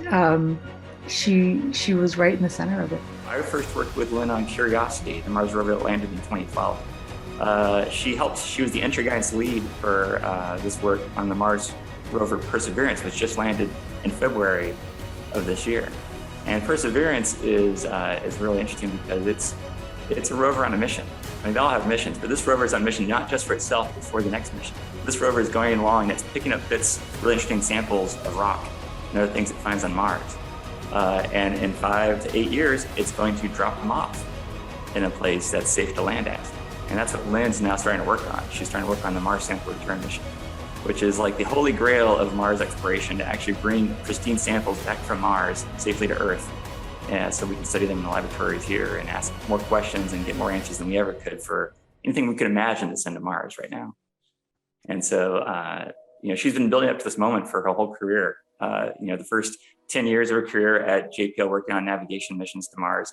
Speaker 20: she was right in the center of it.
Speaker 21: I first worked with Lynn on Curiosity, the Mars rover that landed in 2012. She was the entry guidance lead for this work on the Mars rover Perseverance, which just landed in February of this year. And Perseverance is really interesting because it's a rover on a mission. I mean, they all have missions, but this rover is on a mission not just for itself, but for the next mission. This rover is going along and it's picking up bits, really interesting samples of rock and other things it finds on Mars. And in 5 to 8 years, it's going to drop them off in a place that's safe to land at. And that's what Lynn's now starting to work on. She's trying to work on the Mars Sample Return mission, which is like the holy grail of Mars exploration, to actually bring pristine samples back from Mars safely to Earth. And so we can study them in the laboratories here and ask more questions and get more answers than we ever could for anything we could imagine to send to Mars right now. And so, she's been building up to this moment for her whole career. The first 10 years of her career at JPL working on navigation missions to Mars,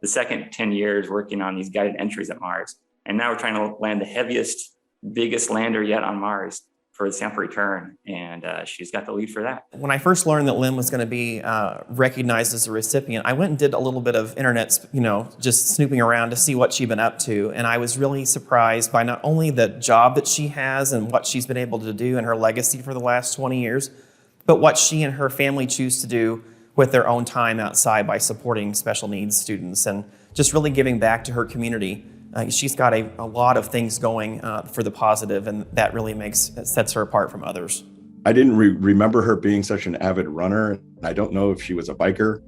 Speaker 21: the second 10 years working on these guided entries at Mars. And now we're trying to land the heaviest, biggest lander yet on Mars for the sample return, and she's got the lead for that.
Speaker 18: When I first learned that Lynn was going to be recognized as a recipient, I went and did a little bit of internet, just snooping around to see what she'd been up to, and I was really surprised by not only the job that she has and what she's been able to do and her legacy for the last 20 years, but what she and her family choose to do with their own time outside by supporting special needs students and just really giving back to her community. She's got a lot of things going for the positive, and that really sets her apart from others.
Speaker 19: I didn't remember her being such an avid runner. I don't know if she was a biker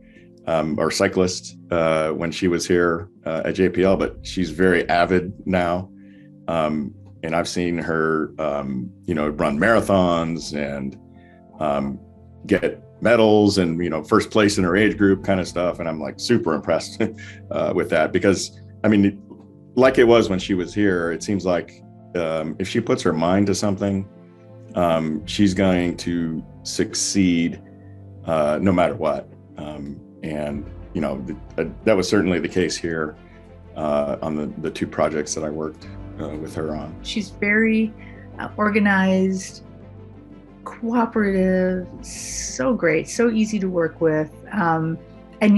Speaker 19: or cyclist when she was here at JPL, but she's very avid now. And I've seen her, run marathons and get medals and, first place in her age group kind of stuff. And I'm like super impressed with that because, like it was when she was here, it seems like if she puts her mind to something, she's going to succeed no matter what. That was certainly the case here on the 2 projects that I worked with her on.
Speaker 20: She's very organized, cooperative, so great, so easy to work with, and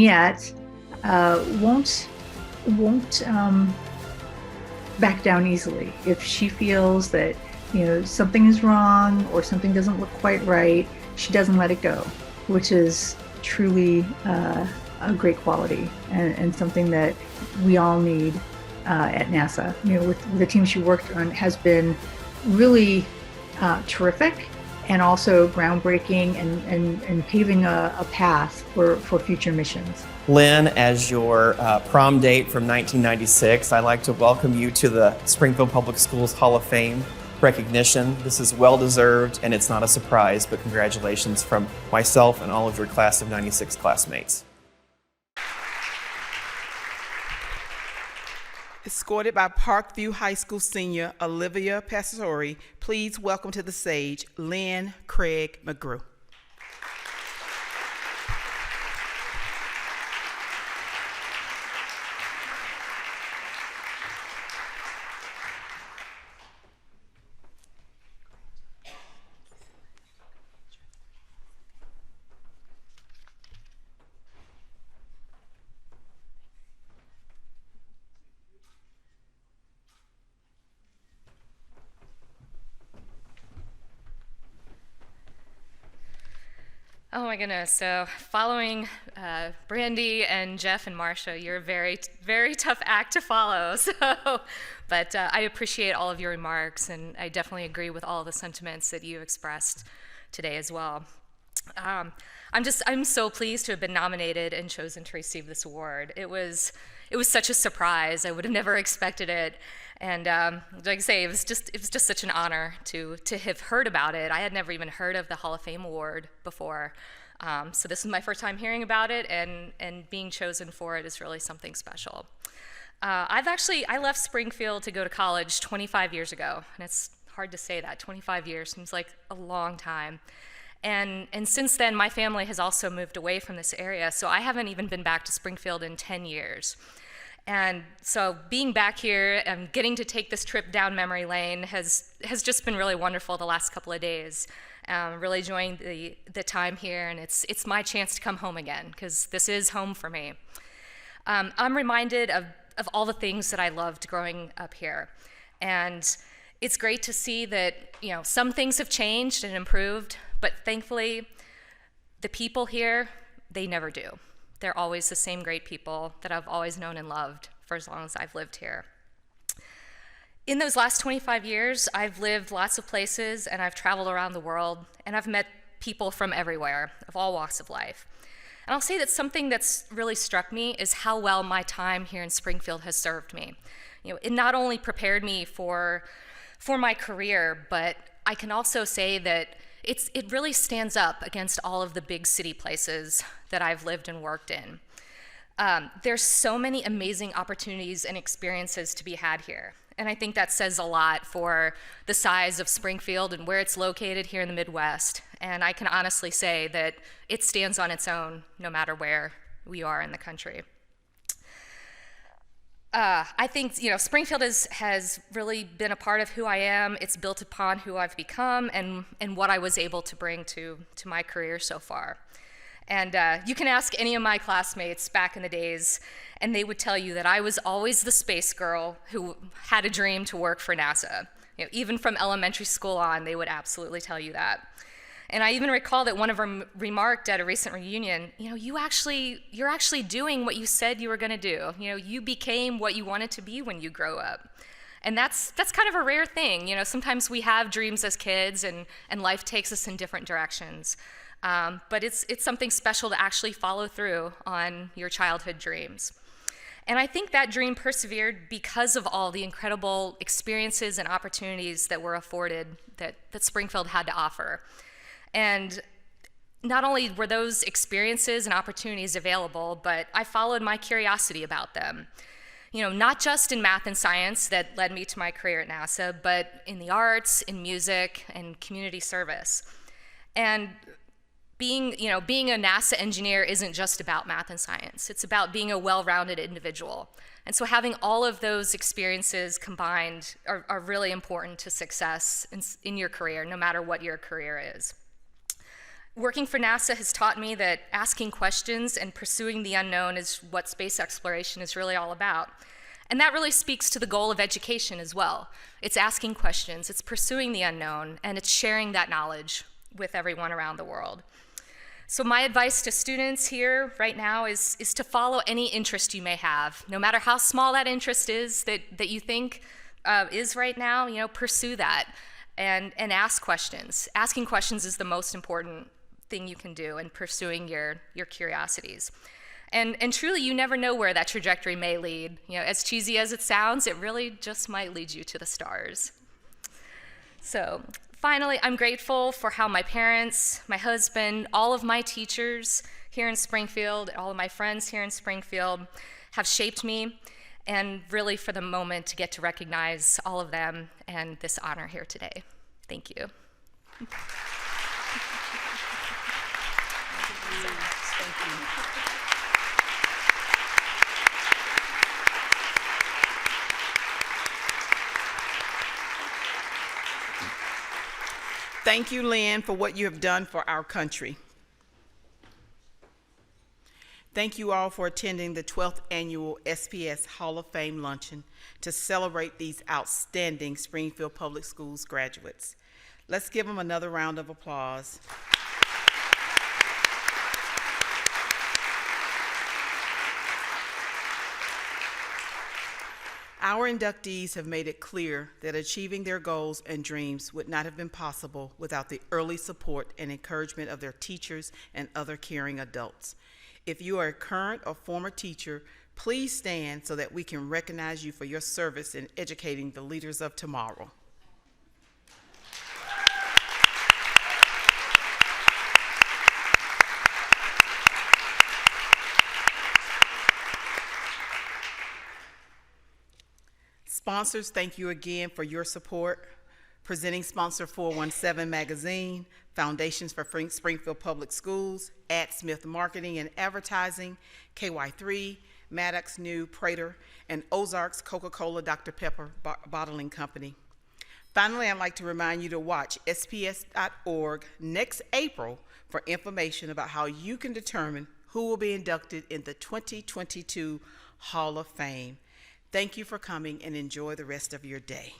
Speaker 20: yet won't back down easily. If she feels that something is wrong or something doesn't look quite right, she doesn't let it go, which is truly a great quality and something that we all need at NASA. With the team she worked on has been really terrific and also groundbreaking and paving a path for future missions.
Speaker 18: Lynn, as your prom date from 1996, I'd like to welcome you to the Springfield Public Schools Hall of Fame recognition. This is well-deserved, and it's not a surprise, but congratulations from myself and all of your class of 96 classmates.
Speaker 1: Escorted by Parkview High School senior Olivia Pastore, please welcome to the stage Lynn Craig McGrew.
Speaker 4: Oh my goodness, so following Brandy and Jeff and Marcia, you're a very, very tough act to follow. But I appreciate all of your remarks, and I definitely agree with all the sentiments that you expressed today as well. I'm so pleased to have been nominated and chosen to receive this award. It was such a surprise. I would have never expected it. And like I say, it was just such an honor to have heard about it. I had never even heard of the Hall of Fame Award before. So this is my first time hearing about it, and being chosen for it is really something special. I left Springfield to go to college 25 years ago, and it's hard to say that. 25 years seems like a long time. And since then, my family has also moved away from this area, so I haven't even been back to Springfield in 10 years. And so being back here and getting to take this trip down memory lane has just been really wonderful the last couple of days. Really enjoying the time here, and it's my chance to come home again, because this is home for me. I'm reminded of all the things that I loved growing up here. And it's great to see that some things have changed and improved, but thankfully, The people here, they never do. They're always the same great people that I've always known and loved for as long as I've lived here. In those last 25 years, I've lived lots of places and I've traveled around the world and I've met people from everywhere, of all walks of life. And I'll say that something that's really struck me is how well my time here in Springfield has served me. It not only prepared me for my career, but I can also say that it really stands up against all of the big city places that I've lived and worked in. There's so many amazing opportunities and experiences to be had here. And I think that says a lot for the size of Springfield and where it's located here in the Midwest. And I can honestly say that it stands on its own no matter where we are in the country. I think Springfield has really been a part of who I am. It's built upon who I've become and what I was able to bring to my career so far. And you can ask any of my classmates back in the days, and they would tell you that I was always the space girl who had a dream to work for NASA. Even from elementary school on, they would absolutely tell you that. And I even recall that one of them remarked at a recent reunion, you're actually doing what you said you were going to do. You became what you wanted to be when you grow up. And that's kind of a rare thing. Sometimes we have dreams as kids and life takes us in different directions. But it's something special to actually follow through on your childhood dreams. And I think that dream persevered because of all the incredible experiences and opportunities that were afforded that Springfield had to offer. And not only were those experiences and opportunities available, but I followed my curiosity about them. Not just in math and science that led me to my career at NASA, but in the arts, in music, and community service. And being a NASA engineer isn't just about math and science. It's about being a well-rounded individual. And so having all of those experiences combined are really important to success in your career, no matter what your career is. Working for NASA has taught me that asking questions and pursuing the unknown is what space exploration is really all about. And that really speaks to the goal of education as well. It's asking questions, it's pursuing the unknown, and it's sharing that knowledge with everyone around the world. So my advice to students here right now is to follow any interest you may have. No matter how small that interest is that you think is right now, pursue that and ask questions. Asking questions is the most important thing you can do in pursuing your curiosities. And truly, you never know where that trajectory may lead. As cheesy as it sounds, it really just might lead you to the stars. So finally, I'm grateful for how my parents, my husband, all of my teachers here in Springfield, all of my friends here in Springfield have shaped me, and really for the moment to get to recognize all of them and this honor here today. Thank you.
Speaker 1: Thank you, Lynn, for what you have done for our country. Thank you all for attending the 12th Annual SPS Hall of Fame Luncheon to celebrate these outstanding Springfield Public Schools graduates. Let's give them another round of applause. Our inductees have made it clear that achieving their goals and dreams would not have been possible without the early support and encouragement of their teachers and other caring adults. If you are a current or former teacher, please stand so that we can recognize you for your service in educating the leaders of tomorrow. Sponsors, thank you again for your support. Presenting sponsor 417 Magazine, Foundations for Springfield Public Schools, Ad Smith Marketing and Advertising, KY3, Maddox New Prater, and Ozarks Coca-Cola Dr. Pepper Bottling Company. Finally, I'd like to remind you to watch sps.org next April for information about how you can determine who will be inducted in the 2022 Hall of Fame. Thank you for coming and enjoy the rest of your day.